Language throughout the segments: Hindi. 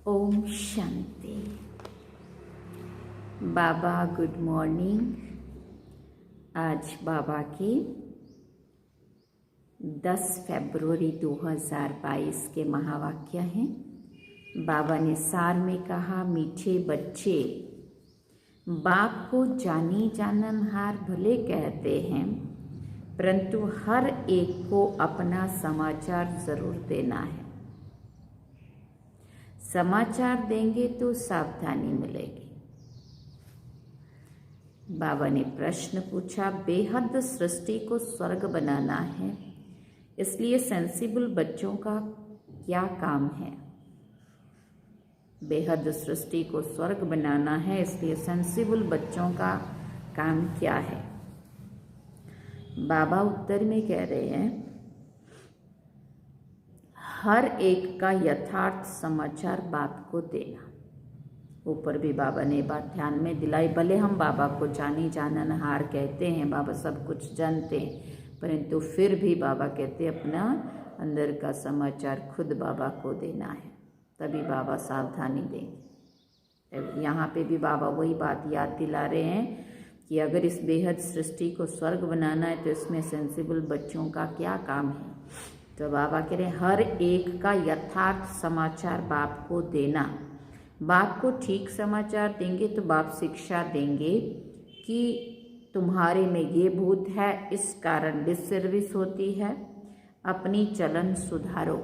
ओम शांति। बाबा गुड मॉर्निंग। आज बाबा के 10 फरवरी 2022 के महावाक्य हैं। बाबा ने सार में कहा, मीठे बच्चे, बाप को जानी जाननहार भले कहते हैं, परंतु हर एक को अपना समाचार जरूर देना है। समाचार देंगे तो सावधानी मिलेगी। बाबा ने प्रश्न पूछा, बेहद सृष्टि को स्वर्ग बनाना है, इसलिए सेंसिबल बच्चों का क्या काम है? बेहद सृष्टि को स्वर्ग बनाना है, इसलिए सेंसिबल बच्चों का काम क्या है? बाबा उत्तर में कह रहे हैं, हर एक का यथार्थ समाचार बाप को देना। ऊपर भी बाबा ने बात ध्यान में दिलाई, भले हम बाबा को जानी जाननहार कहते हैं, बाबा सब कुछ जानते हैं, परंतु फिर भी बाबा कहते हैं अपना अंदर का समाचार खुद बाबा को देना है, तभी बाबा सावधानी देंगे। यहाँ पे भी बाबा वही बात याद दिला रहे हैं कि अगर इस बेहद सृष्टि को स्वर्ग बनाना है तो इसमें सेंसिबल बच्चों का क्या काम है? तो बाबा कह रहे हैं, हर एक का यथार्थ समाचार बाप को देना। बाप को ठीक समाचार देंगे तो बाप शिक्षा देंगे कि तुम्हारे में ये भूत है, इस कारण डिससर्विस होती है, अपनी चलन सुधारो,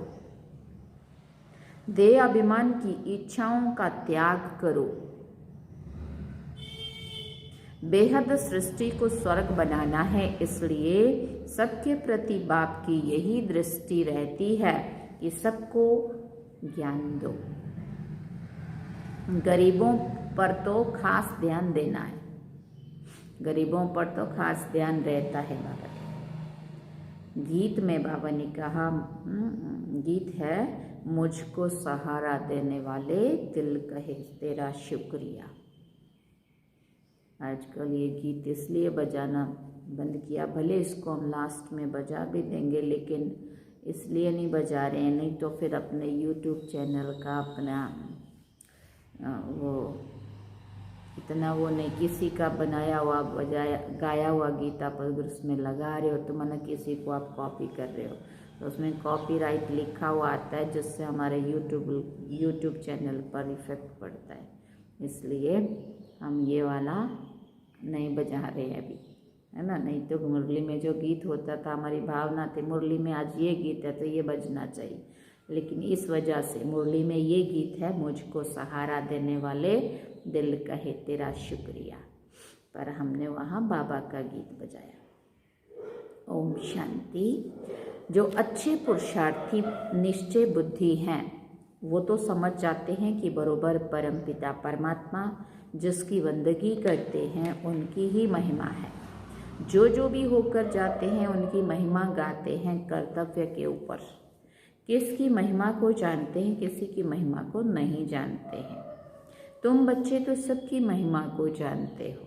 देह अभिमान की इच्छाओं का त्याग करो, बेहद सृष्टि को स्वर्ग बनाना है, इसलिए सबके प्रति बाप की यही दृष्टि रहती है कि सबको ज्ञान दो। गरीबों पर तो खास ध्यान देना है, गरीबों पर तो खास ध्यान रहता है बाबा। गीत में बाबा ने कहा, गीत है, मुझको सहारा देने वाले दिल कहे तेरा शुक्रिया। आजकल ये गीत इसलिए बजाना बंद किया, भले इसको हम लास्ट में बजा भी देंगे, लेकिन इसलिए नहीं बजा रहे हैं, नहीं तो फिर अपने YouTube चैनल का अपना वो इतना वो नहीं, किसी का बनाया हुआ बजाया गाया हुआ गीत आप अगर उसमें लगा रहे हो तो माना किसी को आप कॉपी कर रहे हो, तो उसमें कॉपीराइट लिखा हुआ आता है, जिससे हमारे यूट्यूब चैनल पर इफेक्ट पड़ता है। इसलिए हम ये वाला नहीं बजा रहे हैं अभी, है ना। नहीं तो मुरली में जो गीत होता था, हमारी भावना थी मुरली में आज ये गीत है तो ये बजना चाहिए, लेकिन इस वजह से मुरली में ये गीत है, मुझको सहारा देने वाले दिल कहे तेरा शुक्रिया, पर हमने वहाँ बाबा का गीत बजाया। ओम शांति। जो अच्छे पुरुषार्थी निश्चय बुद्धि हैं वो तो समझ जाते हैं कि बरोबर परमपिता परमात्मा जिसकी बंदगी करते हैं उनकी ही महिमा है। जो भी होकर जाते हैं उनकी महिमा गाते हैं कर्तव्य के ऊपर। किसकी महिमा को जानते हैं, किसी की महिमा को नहीं जानते हैं। तुम बच्चे तो सबकी महिमा को जानते हो।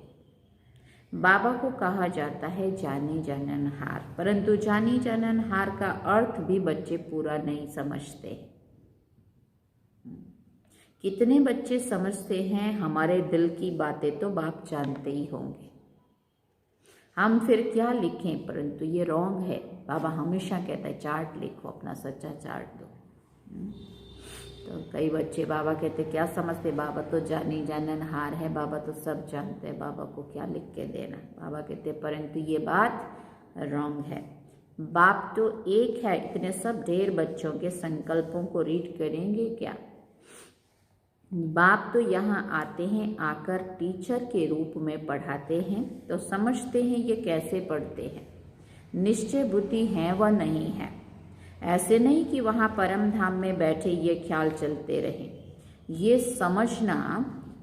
बाबा को कहा जाता है जानी जाननहार, परंतु जानी जाननहार का अर्थ भी बच्चे पूरा नहीं समझते। कितने बच्चे समझते हैं हमारे दिल की बातें तो बाप जानते ही होंगे, हम फिर क्या लिखें, परंतु ये रॉन्ग है। बाबा हमेशा कहता है चार्ट लिखो, अपना सच्चा चार्ट दो। तो कई बच्चे बाबा कहते क्या समझते, बाबा तो जानी जाननहार है, बाबा तो सब जानते हैं, बाबा को क्या लिख के देना। बाबा कहते परंतु ये बात रॉन्ग है। बाप तो एक है, इतने सब ढेर बच्चों के संकल्पों को रीड करेंगे क्या। बाप तो यहाँ आते हैं, आकर टीचर के रूप में पढ़ाते हैं, तो समझते हैं ये कैसे पढ़ते हैं। निश्चय बुद्धि है व नहीं है, ऐसे नहीं कि वहाँ परम धाम में बैठे ये ख्याल चलते रहे। ये समझना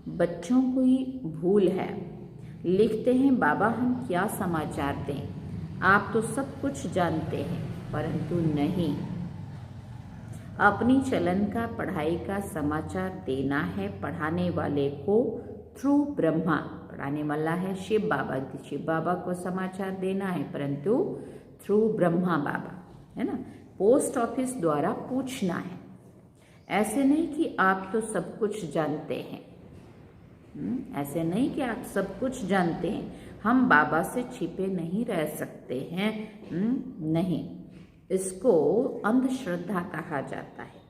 बच्चों को ही भूल है। लिखते हैं बाबा हम क्या समाचार दें, आप तो सब कुछ जानते हैं, परंतु नहीं। अपनी चलन का पढ़ाई का समाचार देना है पढ़ाने वाले को थ्रू ब्रह्मा। पढ़ाने वाला है शिव बाबा, शिव बाबा को समाचार देना है, परंतु थ्रू ब्रह्मा बाबा, है ना। पोस्ट ऑफिस द्वारा पूछना है। ऐसे नहीं कि आप तो सब कुछ जानते हैं, ऐसे नहीं कि आप सब कुछ जानते हैं। हम बाबा से छिपे नहीं रह सकते हैं, नहीं। इसको अंधश्रद्धा कहा जाता है।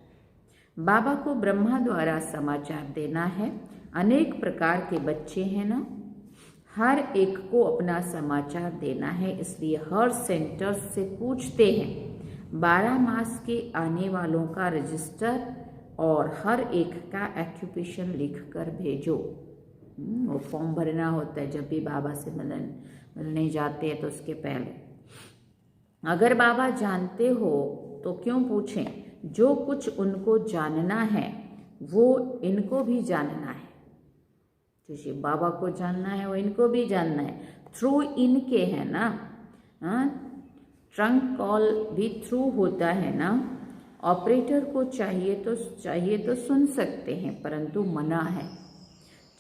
बाबा को ब्रह्मा द्वारा समाचार देना है। अनेक प्रकार के बच्चे हैं ना, हर एक को अपना समाचार देना है, इसलिए हर सेंटर से पूछते हैं 12 मास के आने वालों का रजिस्टर और हर एक का ऑक्यूपेशन लिख कर भेजो। वो फॉर्म भरना होता है जब भी बाबा से मिलने जाते हैं तो उसके पहले। अगर बाबा जानते हो तो क्यों पूछें, जो कुछ उनको जानना है वो इनको भी जानना है। जैसे बाबा को जानना है वो इनको भी जानना है, थ्रू इनके है ना। ट्रंक कॉल भी थ्रू होता है ना। ऑपरेटर को चाहिए तो सुन सकते हैं, परंतु मना है।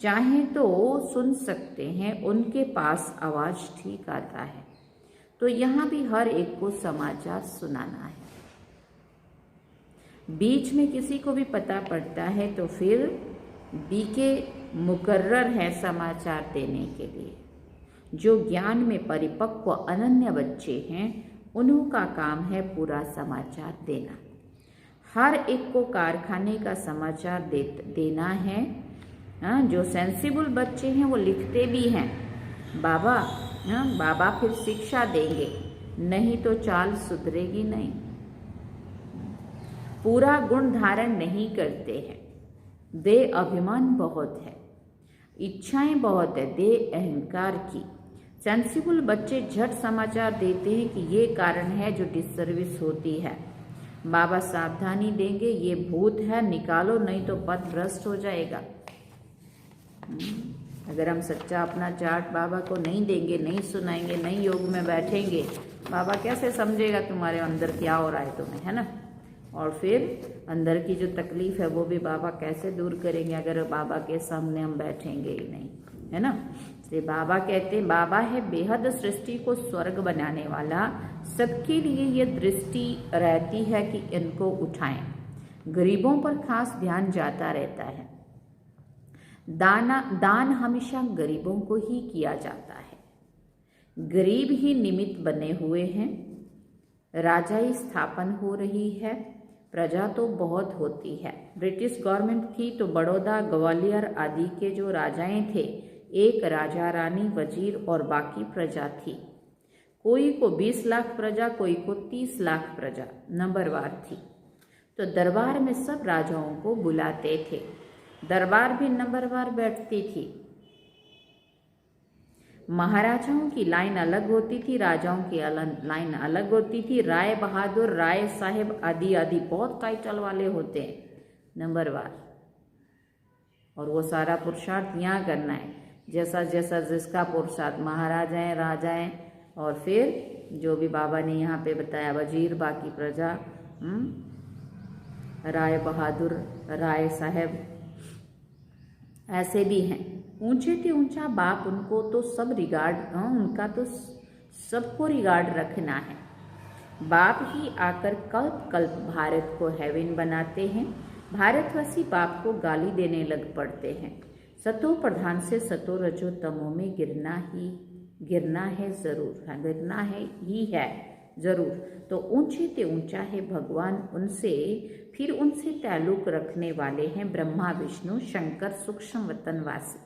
चाहे तो सुन सकते हैं, उनके पास आवाज़ ठीक आता है। तो यहाँ भी हर एक को समाचार सुनाना है। बीच में किसी को भी पता पड़ता है तो फिर बीके मुकर्रर है समाचार देने के लिए। जो ज्ञान में परिपक्व अनन्य बच्चे हैं उन्हों का काम है पूरा समाचार देना। हर एक को कारखाने का समाचार देना है। जो सेंसिबल बच्चे हैं वो लिखते भी हैं बाबा, बाबा फिर शिक्षा देंगे, नहीं तो चाल सुधरेगी नहीं। पूरा गुण धारण नहीं करते हैं, दे अभिमान बहुत है। इच्छाएं बहुत है, देह अहंकार की। सेंसिबल बच्चे झट समाचार देते हैं कि ये कारण है जो डिससर्विस होती है। बाबा सावधानी देंगे, ये भूत है, निकालो नहीं तो पथ भ्रष्ट हो जाएगा। अगर हम सच्चा अपना चार्ट बाबा को नहीं देंगे, नहीं सुनाएंगे, नहीं योग में बैठेंगे, बाबा कैसे समझेगा तुम्हारे अंदर क्या हो रहा है तुम्हें, है ना। और फिर अंदर की जो तकलीफ है वो भी बाबा कैसे दूर करेंगे अगर बाबा के सामने हम बैठेंगे ही नहीं, है ना। इसलिए बाबा कहते हैं, बाबा है बेहद सृष्टि को स्वर्ग बनाने वाला। सबके लिए ये दृष्टि रहती है कि इनको उठाएं। गरीबों पर खास ध्यान जाता रहता है। दान हमेशा गरीबों को ही किया जाता है। गरीब ही निमित्त बने हुए हैं। राजाई स्थापन हो रही है, प्रजा तो बहुत होती है। ब्रिटिश गवर्नमेंट थी तो बड़ौदा, ग्वालियर आदि के जो राजाएं थे, एक राजा, रानी, वजीर और बाकी प्रजा थी। कोई को 20 लाख प्रजा, कोई को 30 लाख प्रजा नंबरवार थी। तो दरबार में सब राजाओं को बुलाते थे। दरबार भी नंबरवार बैठती थी। महाराजाओं की लाइन अलग होती थी, राजाओं की लाइन अलग होती थी। राय बहादुर, राय साहेब आदि आदि बहुत टाइटल वाले होते हैं नंबरवार। और वो सारा पुरुषार्थ यहाँ करना है, जैसा जैसा जिसका पुरुषार्थ, महाराजाएं, राजाएं और फिर जो भी बाबा ने यहाँ पे बताया, वजीर, बाकी प्रजा, राय बहादुर, राय साहेब, ऐसे भी हैं। ऊंचे से ऊंचा बाप, उनको तो सब रिगार्ड, उनका तो सबको रिगार्ड रखना है। बाप ही आकर कल्प कल्प भारत को हेवन बनाते हैं। भारतवासी बाप को गाली देने लग पड़ते हैं। सतो प्रधान से सतो रजो तमो में गिरना है जरूर, गिरना है ही है जरूर। तो ऊंचे से ऊंचा है भगवान, उनसे फिर उनसे ताल्लुक रखने वाले हैं ब्रह्मा, विष्णु, शंकर, सूक्ष्म वतनवासी।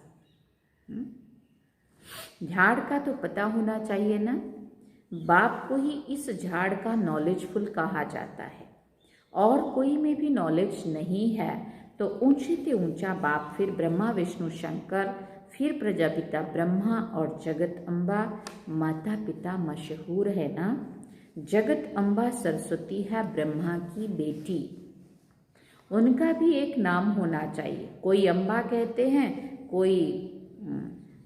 झाड़ का तो पता होना चाहिए ना। बाप को ही इस झाड़ का नॉलेजफुल कहा जाता है, और कोई में भी नॉलेज नहीं है तो ऊंचे से ऊंचा बाप, फिर ब्रह्मा, विष्णु, शंकर, फिर प्रजापिता ब्रह्मा और जगत अम्बा। माता पिता मशहूर है ना। जगत अम्बा सरस्वती है ब्रह्मा की बेटी, उनका भी एक नाम होना चाहिए। कोई अम्बा कहते हैं, कोई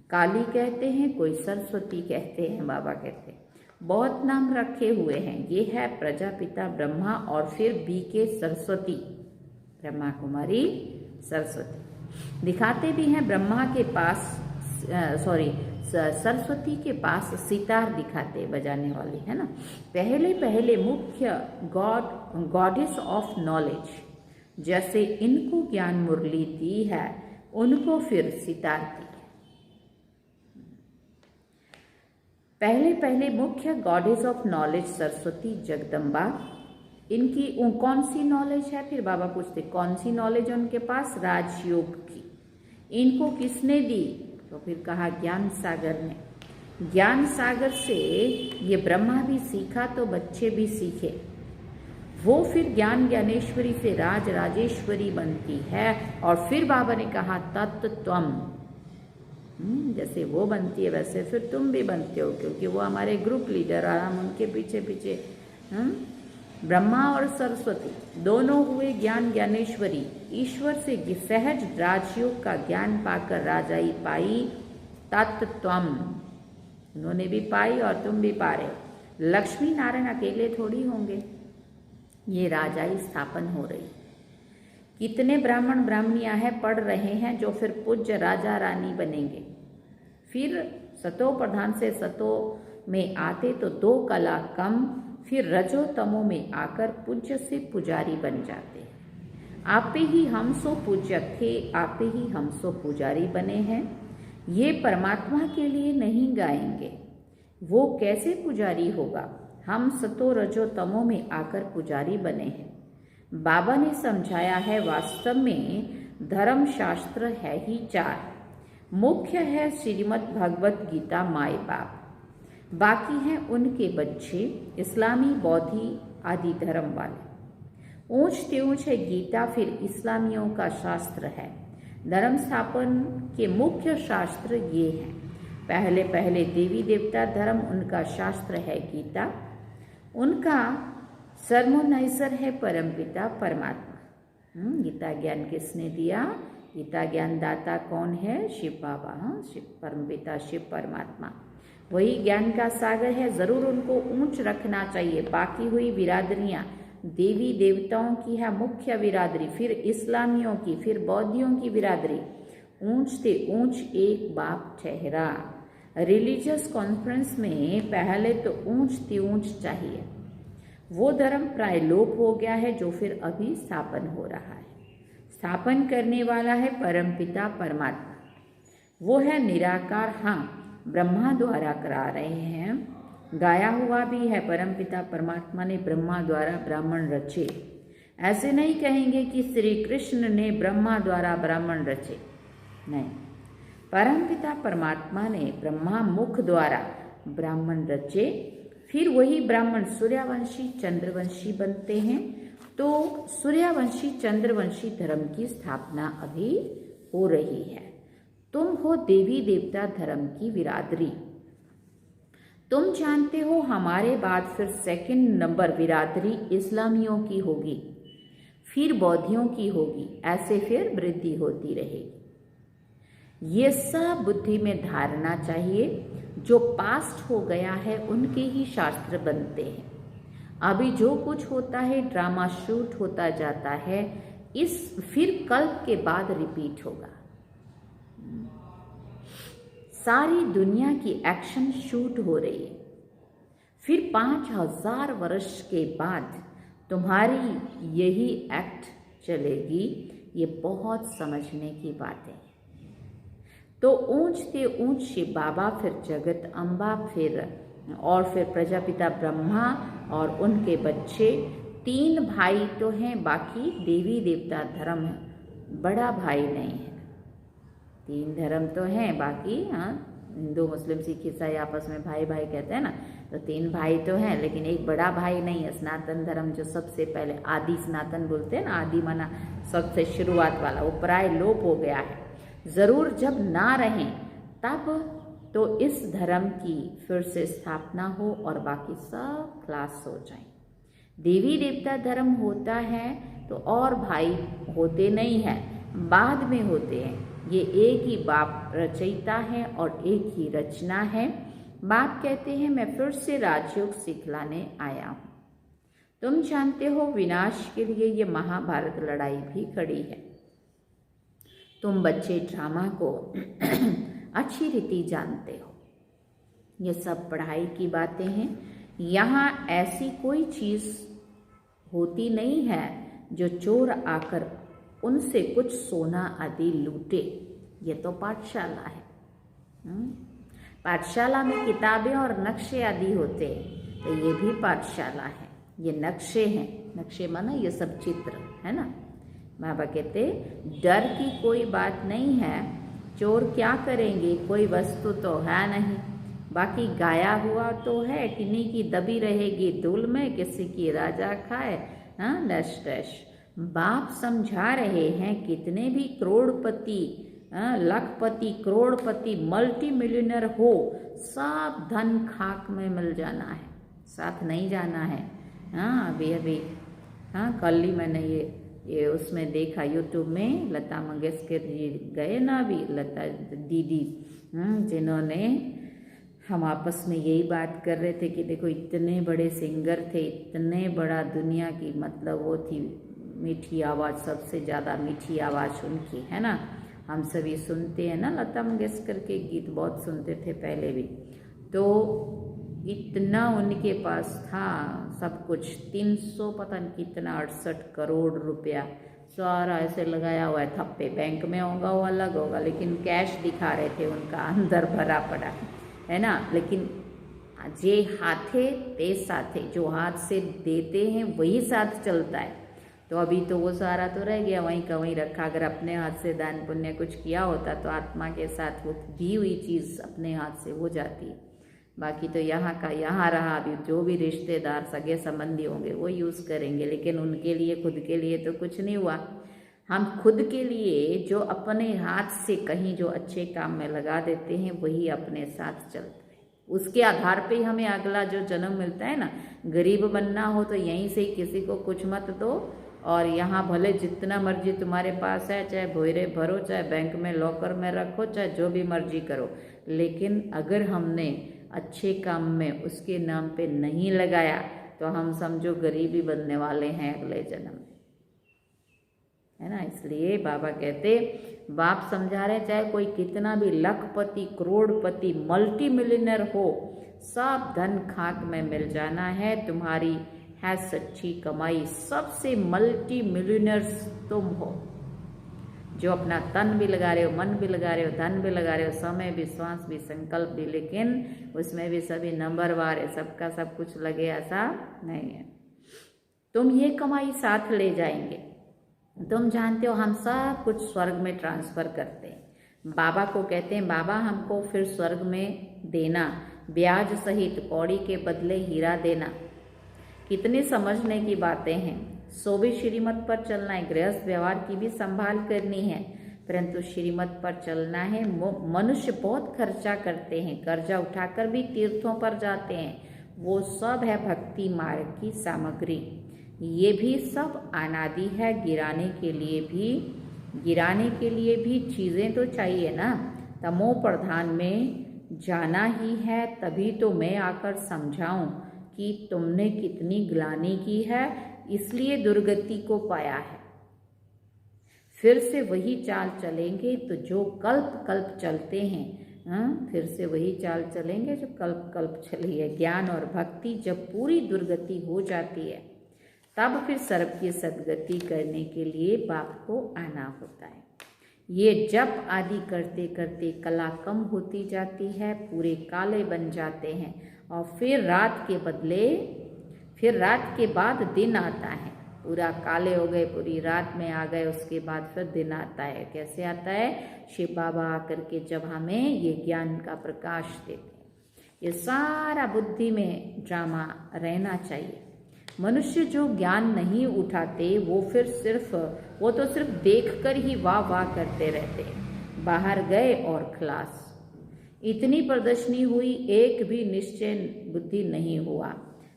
काली कहते हैं, कोई सरस्वती कहते हैं। बाबा कहते हैं बहुत नाम रखे हुए हैं। ये है प्रजापिता ब्रह्मा और फिर बी के सरस्वती, ब्रह्मा कुमारी सरस्वती। दिखाते भी हैं ब्रह्मा के पास, सरस्वती के पास सितार दिखाते, बजाने वाली, है ना। पहले मुख्य गॉडेस ऑफ नॉलेज, जैसे इनको ज्ञान मुरली दी है, उनको फिर सितार दी। पहले मुख्य goddess of knowledge Saraswati Jagdamba. इनकी कौन सी नॉलेज है, फिर बाबा पूछते कौन सी नॉलेज है उनके पास, राजयोग की। इनको किसने दी, तो फिर कहा ज्ञान सागर ने। ज्ञान सागर से ये ब्रह्मा भी सीखा तो बच्चे भी सीखे। वो फिर ज्ञान ज्ञानेश्वरी से राज राजेश्वरी बनती है। और फिर बाबा ने कहा तत्त्वम, जैसे वो बनती है वैसे फिर तुम भी बनते हो, क्योंकि वो हमारे ग्रुप लीडर और हम उनके पीछे पीछे। ब्रह्मा और सरस्वती दोनों हुए ज्ञान ज्ञानेश्वरी। ईश्वर से सहज राजयोग का ज्ञान पाकर राजाई पाई तत्त्वम, उन्होंने भी पाई और तुम भी पा रहे हो। लक्ष्मी नारायण अकेले थोड़ी होंगे, ये राजाई स्थापन हो रही। कितने ब्राह्मण ब्राह्मणियां हैं, पढ़ रहे हैं, जो फिर पूज्य राजा रानी बनेंगे। फिर सतो प्रधान से सतो में आते तो 2 कला कम, फिर रजो तमो में आकर पूज्य से पुजारी बन जाते हैं। आपे ही हम सो पूज्यक थे, आपे ही हम सो पुजारी बने हैं। ये परमात्मा के लिए नहीं गाएंगे, वो कैसे पुजारी होगा। हम सतो रजो तमो में आकर पुजारी बने हैं। बाबा ने समझाया है, वास्तव में धर्म शास्त्र है ही 4। मुख्य है श्रीमद् भगवत गीता माई बाप, बाकी हैं उनके बच्चे इस्लामी, बौद्धि आदि धर्म वाले। ऊंच ते ऊंच है गीता, फिर इस्लामियों का शास्त्र है। धर्म स्थापन के मुख्य शास्त्र ये हैं। पहले पहले देवी देवता धर्म, उनका शास्त्र है गीता, उनका सर्वोन्नाइसर है परमपिता परमात्मा। गीता ज्ञान किसने दिया? गीता ज्ञान दाता कौन है? शिव बाबा, परमपिता शिव परमात्मा, वही ज्ञान का सागर है। जरूर उनको ऊंच रखना चाहिए। बाकी हुई बिरादरियां देवी देवताओं की है मुख्य बिरादरी, फिर इस्लामियों की, फिर बौद्धियों की बिरादरी ऊंच से ऊंच एक बाप ठहरा। रिलीजियस कॉन्फ्रेंस में पहले तो ऊंच से ऊंच चाहिए। वो धर्म प्राय लोप हो गया है जो फिर अभी स्थापन हो रहा है। स्थापन करने वाला है परमपिता परमात्मा, वो है निराकार। हाँ, ब्रह्मा द्वारा करा रहे हैं, गाया हुआ भी है। परमपिता परमात्मा ने ब्रह्मा द्वारा ब्राह्मण रचे। ऐसे नहीं कहेंगे कि श्री कृष्ण ने ब्रह्मा द्वारा ब्राह्मण रचे, नहीं, परमपिता परमात्मा ने ब्रह्मा मुख द्वारा ब्राह्मण रचे। फिर वही ब्राह्मण सूर्यवंशी चंद्रवंशी बनते हैं। तो सूर्यवंशी चंद्रवंशी धर्म की स्थापना अभी हो रही है। तुम हो देवी देवता धर्म की बिरादरी। तुम जानते हो हमारे बाद फिर सेकंड नंबर बिरादरी इस्लामियों की होगी, फिर बौद्धियों की होगी, ऐसे फिर वृद्धि होती रहेगी। ये सब बुद्धि में धारना चाहिए। जो पास्ट हो गया है उनके ही शास्त्र बनते हैं। अभी जो कुछ होता है ड्रामा शूट होता जाता है, इस फिर कल्प के बाद रिपीट होगा। सारी दुनिया की एक्शन शूट हो रही है। फिर 5000 वर्ष के बाद तुम्हारी यही एक्ट चलेगी। ये बहुत समझने की बात है। तो ऊंच से ऊंच शिव बाबा, फिर जगत अम्बा, फिर प्रजापिता ब्रह्मा और उनके बच्चे। 3 भाई तो हैं, बाकी देवी देवता धर्म बड़ा भाई नहीं है। 3 धर्म तो हैं, बाकी हिंदू मुस्लिम सिख ईसाई आपस में भाई भाई कहते हैं ना, तो 3 भाई तो हैं, लेकिन एक बड़ा भाई नहीं है। सनातन धर्म जो सबसे पहले आदि सनातन बोलते हैं ना, आदि माना सबसे शुरुआत वाला, वो प्राय लोप हो गया है। जरूर जब ना रहें तब तो इस धर्म की फिर से स्थापना हो और बाकी सब क्लास हो जाए। देवी देवता धर्म होता है तो और भाई होते नहीं हैं, बाद में होते हैं। ये एक ही बाप रचयिता है और एक ही रचना है। बाप कहते हैं मैं फिर से राजयोग सिखलाने आया हूँ। तुम जानते हो विनाश के लिए ये महाभारत लड़ाई भी खड़ी है। तुम बच्चे ड्रामा को अच्छी रीति जानते हो। ये सब पढ़ाई की बातें हैं। यहाँ ऐसी कोई चीज़ होती नहीं है जो चोर आकर उनसे कुछ सोना आदि लूटे। ये तो पाठशाला है। पाठशाला में किताबें और नक्शे आदि होते हैं, तो ये भी पाठशाला है। ये नक्शे हैं, नक्शे माना ये सब चित्र है ना। बाबा कहते डर की कोई बात नहीं है। चोर क्या करेंगे, कोई वस्तु तो है नहीं, बाकी गाया हुआ तो है। किन्हीं की दबी रहेगी धूल में, किसी की राजा खाए डैश डैश। बाप समझा रहे हैं कितने भी करोड़पति, लखपति, करोड़पति, मल्टी मिलियनर हो, सब धन खाक में मिल जाना है, साथ नहीं जाना है। अभी कल ही मैंने ये उसमें देखा यूट्यूब में, लता मंगेशकर जी गए ना अभी, लता दीदी, जिन्होंने, हम आपस में यही बात कर रहे थे कि देखो इतने बड़े सिंगर थे, इतने बड़ा दुनिया की मतलब वो थी, मीठी आवाज़, सबसे ज़्यादा मीठी आवाज़ उनकी है ना। हम सभी सुनते हैं ना, लता मंगेशकर के गीत बहुत सुनते थे पहले भी। तो इतना उनके पास था सब कुछ, 300 पता नहीं कितना 68 करोड़ रुपया सारा ऐसे लगाया हुआ है थप्पे। बैंक में होगा वो अलग होगा, लेकिन कैश दिखा रहे थे उनका अंदर भरा पड़ा है ना। लेकिन जे हाथे ते साथे, जो हाथ से देते हैं वही साथ चलता है। तो अभी तो वो सारा तो रह गया वहीं का वहीं रखा। अगर अपने हाथ से दान पुण्य कुछ किया होता तो आत्मा के साथ वो दी हुई चीज़ अपने हाथ से हो जाती। बाकी तो यहाँ का यहाँ रहा। अभी जो भी रिश्तेदार सगे संबंधी होंगे वो यूज़ करेंगे, लेकिन उनके लिए खुद के लिए तो कुछ नहीं हुआ। हम खुद के लिए जो अपने हाथ से कहीं जो अच्छे काम में लगा देते हैं वही अपने साथ चलता है। उसके आधार पे ही हमें अगला जो जन्म मिलता है ना। गरीब बनना हो तो यहीं से ही किसी को कुछ मत दो, और यहाँ भले जितना मर्जी तुम्हारे पास है, चाहे भोरे भरो, चाहे बैंक में लॉकर में रखो, चाहे जो भी मर्जी करो, लेकिन अगर हमने अच्छे काम में उसके नाम पे नहीं लगाया तो हम समझो गरीब ही बनने वाले हैं अगले जन्म में, है ना। इसलिए बाबा कहते, बाप समझा रहे, चाहे कोई कितना भी लखपति, करोड़पति, मल्टी मिलियनर हो, सब धन खाक में मिल जाना है। तुम्हारी है सच्ची कमाई, सबसे मल्टी मिलियनर्स तुम हो, जो अपना तन भी लगा रहे हो, मन भी लगा रहे हो, धन भी लगा रहे हो, समय भी, श्वास भी, संकल्प भी, लेकिन उसमें भी सभी नंबरवार है, सबका सब कुछ लगे ऐसा नहीं है। तुम ये कमाई साथ ले जाएंगे। तुम जानते हो हम सब कुछ स्वर्ग में ट्रांसफर करते हैं। बाबा को कहते हैं, बाबा हमको फिर स्वर्ग में देना, ब्याज सहित, कौड़ी के बदले हीरा देना। कितनी समझने की बातें हैं। सो भी श्रीमत पर चलना है, गृहस्थ व्यवहार की भी संभाल करनी है, परंतु श्रीमत पर चलना है। मनुष्य बहुत खर्चा करते हैं, कर्जा उठाकर भी तीर्थों पर जाते हैं, वो सब है भक्ति मार्ग की सामग्री। ये भी सब अनादि है, गिराने के लिए भी चीज़ें तो चाहिए ना। तमो प्रधान में जाना ही है, तभी तो मैं आकर समझाऊं कि तुमने कितनी ग्लानि की है, इसलिए दुर्गति को पाया है। फिर से वही चाल चलेंगे तो जो कल्प कल्प चलते हैं, फिर से वही चाल चलेंगे जो कल्प कल्प चली है। ज्ञान और भक्ति जब पूरी दुर्गति हो जाती है, तब फिर सर्व की सद्गति करने के लिए बाप को आना होता है। ये जप आदि करते करते कला कम होती जाती है, पूरे काले बन जाते हैं, और फिर रात के बाद दिन आता है। पूरा काले हो गए, पूरी रात में आ गए, उसके बाद फिर दिन आता है। कैसे आता है? शिव बाबा आकर के जब हमें ये ज्ञान का प्रकाश देते हैं। ये सारा बुद्धि में ड्रामा रहना चाहिए। मनुष्य जो ज्ञान नहीं उठाते वो तो सिर्फ देखकर ही वाह वाह करते रहते हैं। बाहर गए और खलास। इतनी प्रदर्शनी हुई, एक भी निश्चय बुद्धि नहीं हुआ।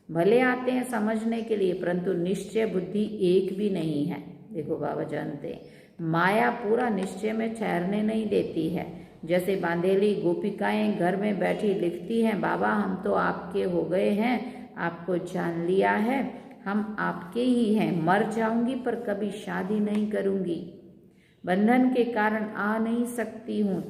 भले आते हैं समझने के लिए, परंतु निश्चय बुद्धि एक भी नहीं है। देखो बाबा जानते हैं, माया पूरा निश्चय में ठहरने नहीं देती है। जैसे बांधेली गोपिकाएं घर में बैठी लिखती हैं, बाबा हम तो आपके हो गए हैं, आपको जान लिया है, हम आपके ही हैं, मर जाऊंगी पर कभी शादी नहीं करूंगी, बंधन के कारण आ नहीं सकती हूँ,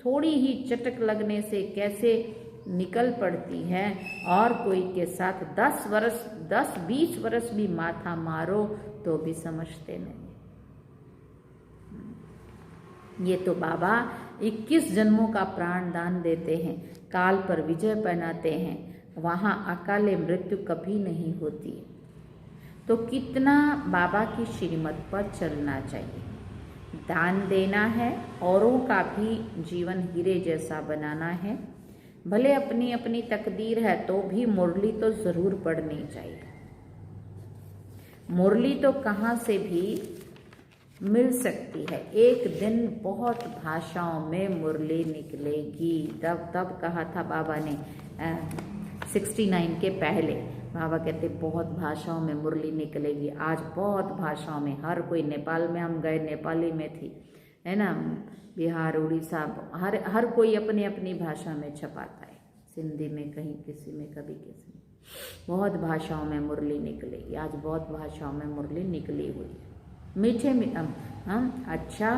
थोड़ी ही चटक लगने से कैसे निकल पड़ती है, और कोई के साथ 10-20 वर्ष भी माथा मारो तो भी समझते नहीं। ये तो बाबा 21 जन्मों का प्राण दान देते हैं, काल पर विजय पहनाते हैं, वहाँ अकाले मृत्यु कभी नहीं होती। तो कितना बाबा की श्रीमत पर चलना चाहिए, दान देना है, औरों का भी जीवन हीरे जैसा बनाना है। भले अपनी अपनी तकदीर है तो भी मुरली तो जरूर पढ़नी चाहिए। मुरली तो कहाँ से भी मिल सकती है। एक दिन बहुत भाषाओं में मुरली निकलेगी। तब कहा था बाबा ने 69 के पहले। बाबा कहते बहुत भाषाओं में मुरली निकलेगी। आज बहुत भाषाओं में, हर कोई, नेपाल में हम गए नेपाली में थी, है ना, बिहार, उड़ीसा, हर कोई अपनी अपनी भाषा में छपाता है, सिंधी में कहीं, किसी में, कभी किसी में। बहुत भाषाओं में मुरली निकलेगी। आज बहुत भाषाओं में मुरली निकली हुई है। मीठे अच्छा,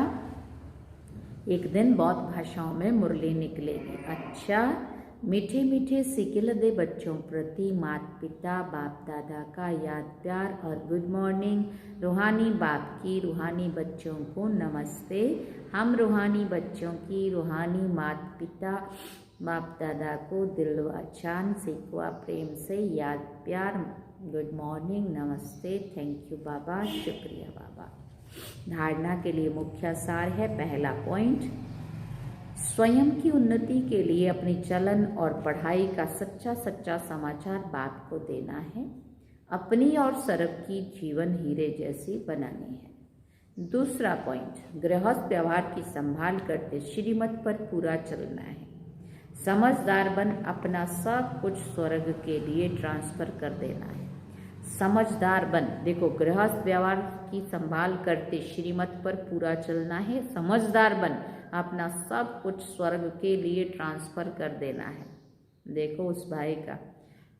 एक दिन बहुत भाषाओं में मुरली निकलेगी। अच्छा, मीठे मीठे सिकिल दे बच्चों प्रति माता पिता बाप दादा का याद प्यार और गुड मॉर्निंग। रूहानी बाप की रूहानी बच्चों को नमस्ते। हम रूहानी बच्चों की रूहानी माता पिता बाप दादा को दिलवा चांद सिकवा प्रेम से याद प्यार, गुड मॉर्निंग, नमस्ते, थैंक यू बाबा, शुक्रिया बाबा। धारणा के लिए मुख्य सार है, पहला पॉइंट, स्वयं की उन्नति के लिए अपनी चलन और पढ़ाई का सच्चा समाचार बाप को देना है। अपनी और सर्व की जीवन हीरे जैसी बनानी है। दूसरा पॉइंट, गृहस्थ व्यवहार की संभाल करते श्रीमत पर पूरा चलना है। समझदार बन अपना सब कुछ स्वर्ग के लिए ट्रांसफर कर देना है। समझदार बन, देखो गृहस्थ व्यवहार की संभाल करते श्रीमत पर पूरा चलना है। समझदार बन अपना सब कुछ स्वर्ग के लिए ट्रांसफर कर देना है। देखो उस भाई का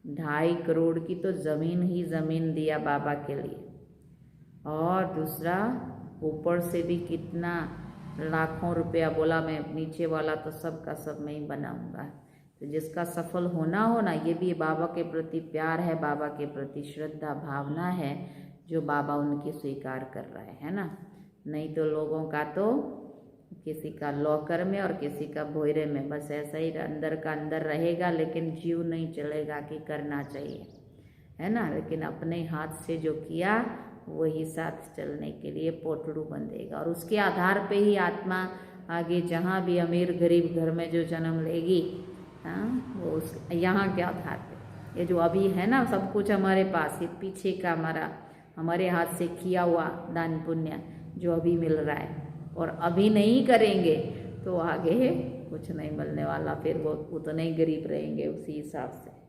2.5 करोड़ की तो जमीन ही जमीन दिया बाबा के लिए, और दूसरा ऊपर से भी कितना लाखों रुपया बोला, मैं नीचे वाला तो सब का सब मैं ही बनाऊंगा। तो जिसका सफल होना हो ना, ये भी बाबा के प्रति प्यार है, बाबा के प्रति श्रद्धा भावना है, जो बाबा उनकी स्वीकार कर रहा है ना। नहीं तो लोगों का तो किसी का लॉकर में और किसी का भोयरे में, बस ऐसा ही अंदर का अंदर रहेगा, लेकिन जीव नहीं चलेगा कि करना चाहिए, है ना। लेकिन अपने हाथ से जो किया वही साथ चलने के लिए पोटड़ू बंधेगा, और उसके आधार पे ही आत्मा आगे जहाँ भी अमीर गरीब घर में जो जन्म लेगी, हाँ, वो उस यहाँ के आधार पे, ये जो अभी है ना सब कुछ हमारे पास, ये पीछे का हमारे हाथ से किया हुआ दान पुण्य जो अभी मिल रहा है, और अभी नहीं करेंगे तो आगे कुछ नहीं मिलने वाला, फिर वो उतने ही गरीब रहेंगे उसी हिसाब से।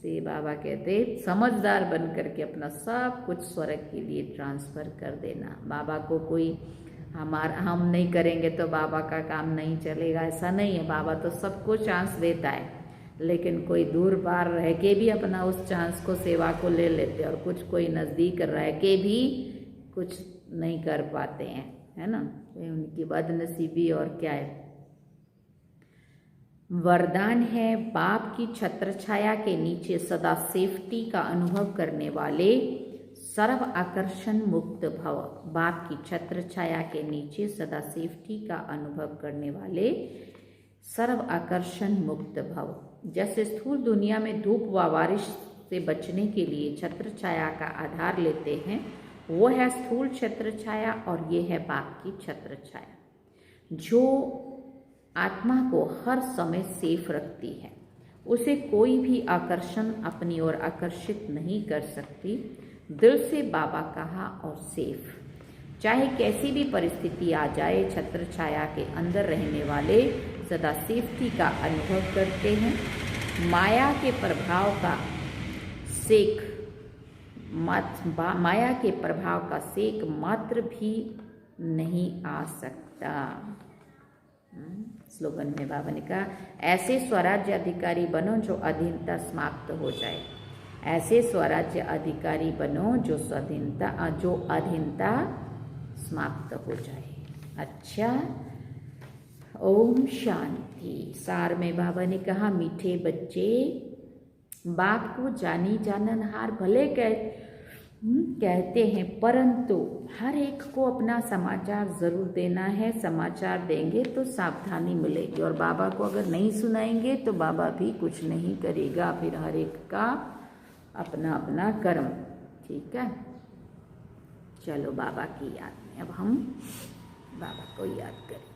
बाबा कहते समझदार बन करके अपना सब कुछ स्वर्ग के लिए ट्रांसफर कर देना। बाबा को कोई हम नहीं करेंगे तो बाबा का काम नहीं चलेगा, ऐसा नहीं है। बाबा तो सबको चांस देता है, लेकिन कोई दूर पार रह के भी अपना उस चांस को, सेवा को ले लेते, और कुछ कोई नज़दीक रह के भी कुछ नहीं कर पाते हैं, है ना। ये उनकी बदनसीबी और क्या है। वरदान है, बाप की छत्र छाया के नीचे सदा सेफ्टी का अनुभव करने वाले सर्व आकर्षण मुक्त भव। बाप की छत्र छाया के नीचे सदा सेफ्टी का अनुभव करने वाले सर्व आकर्षण मुक्त भव। जैसे स्थूल दुनिया में धूप व बारिश से बचने के लिए छत्र छाया का आधार लेते हैं, वो है स्थूल छत्र छाया, और ये है बाप की छत्र छाया, जो आत्मा को हर समय सेफ रखती है। उसे कोई भी आकर्षण अपनी ओर आकर्षित नहीं कर सकती। दिल से बाबा कहा और सेफ, चाहे कैसी भी परिस्थिति आ जाए, छत्र छाया के अंदर रहने वाले सदा सेफ्टी का अनुभव करते हैं। माया के प्रभाव का सेक मात्र भी नहीं आ सकता। स्लोगन में बाबा ने कहा, ऐसे स्वराज्य अधिकारी बनो जो अधीनता समाप्त हो जाए। ऐसे स्वराज्य अधिकारी बनो जो अधीनता समाप्त हो जाए। अच्छा, ओम शांति। सार में बाबा ने कहा, मीठे बच्चे, बाप को जानी जाननहार भले कहते हैं, परंतु हर एक को अपना समाचार जरूर देना है। समाचार देंगे तो सावधानी मिलेगी, और बाबा को अगर नहीं सुनाएंगे तो बाबा भी कुछ नहीं करेगा। फिर हर एक का अपना अपना कर्म, ठीक है। चलो बाबा की याद में अब हम बाबा को याद करें।